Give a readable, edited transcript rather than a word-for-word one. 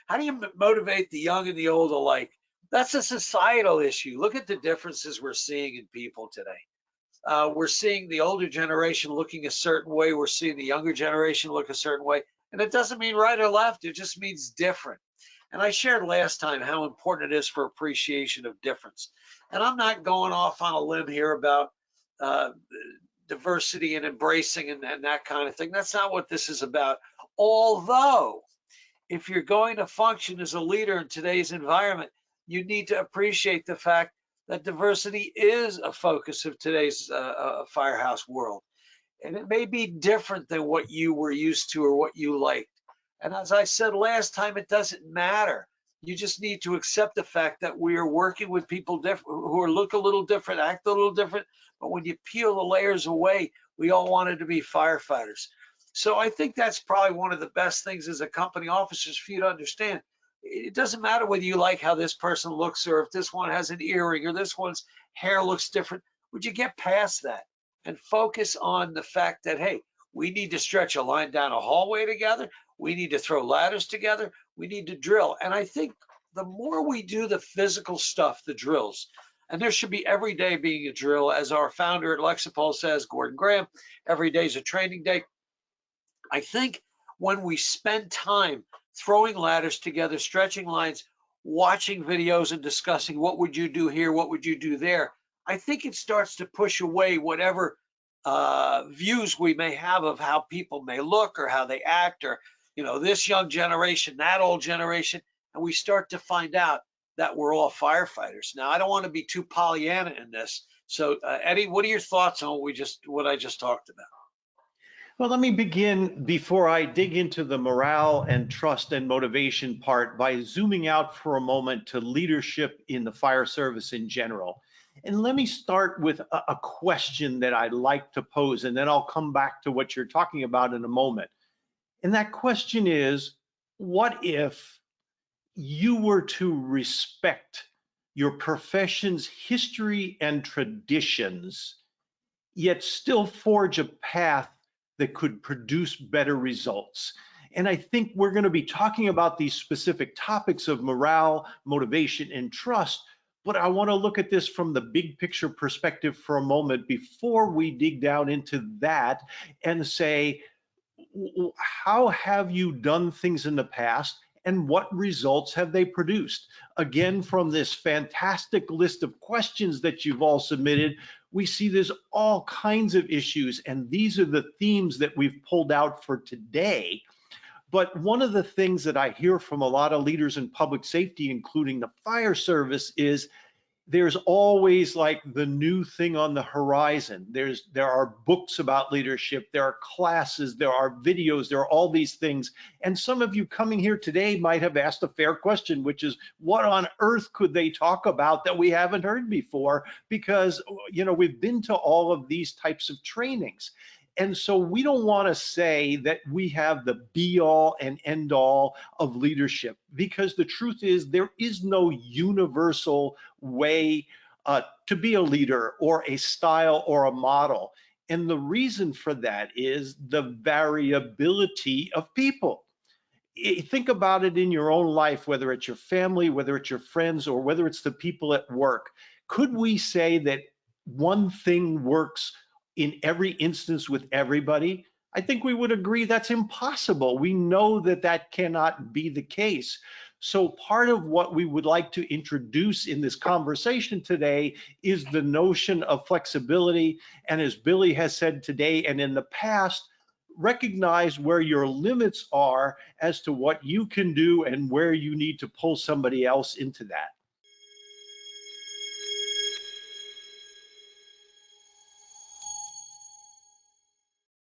How do you motivate the young and the old alike? That's a societal issue. Look at the differences we're seeing in people today. We're seeing the older generation looking a certain way. We're seeing the younger generation look a certain way. And it doesn't mean right or left. It just means different. And I shared last time how important it is for appreciation of difference. And I'm not going off on a limb here about uh, diversity and embracing and that kind of thing. That's not what this is about. Although, if you're going to function as a leader in today's environment, you need to appreciate the fact that diversity is a focus of today's firehouse world. And it may be different than what you were used to or what you liked. And as I said last time, it doesn't matter. You just need to accept the fact that we are working with people who are look a little different, act a little different. But when you peel the layers away, we all wanted to be firefighters. So I think that's probably one of the best things as a company officers for you to understand. It doesn't matter whether you like how this person looks or if this one has an earring or this one's hair looks different. Would you get past that and focus on the fact that, hey, we need to stretch a line down a hallway together. We need to throw ladders together. We need to drill. And I think the more we do the physical stuff, the drills, and there should be every day being a drill, as our founder at Lexipol says, Gordon Graham, every day is a training day. I think when we spend time throwing ladders together, stretching lines, watching videos and discussing what would you do here, what would you do there, I think it starts to push away whatever views we may have of how people may look or how they act or, this young generation, that old generation. And we start to find out that we're all firefighters. Now, I don't want to be too Pollyanna in this. So, Eddie, what are your thoughts on what I just talked about? Well, let me begin before I dig into the morale and trust and motivation part by zooming out for a moment to leadership in the fire service in general. And let me start with a question that I'd like to pose, and then I'll come back to what you're talking about in a moment. And that question is, what if you were to respect your profession's history and traditions, yet still forge a path that could produce better results? And I think we're going to be talking about these specific topics of morale, motivation, and trust, but I want to look at this from the big picture perspective for a moment before we dig down into that and say, how have you done things in the past and what results have they produced? Again, from this fantastic list of questions that you've all submitted, we see there's all kinds of issues, and these are the themes that we've pulled out for today. But one of the things that I hear from a lot of leaders in public safety, including the fire service, is there's always like the new thing on the horizon. There are books about leadership, there are classes, there are videos, there are all these things. And some of you coming here today might have asked a fair question, which is, what on earth could they talk about that we haven't heard before? Because, we've been to all of these types of trainings. And so we don't want to say that we have the be all and end all of leadership, because the truth is there is no universal way to be a leader or a style or a model. And the reason for that is the variability of people. Think about it in your own life, whether it's your family, whether it's your friends, or whether it's the people at work. Could we say that one thing works in every instance with everybody? I think we would agree that's impossible. We know that that cannot be the case. So part of what we would like to introduce in this conversation today is the notion of flexibility. And as Billy has said today and in the past, recognize where your limits are as to what you can do and where you need to pull somebody else into that.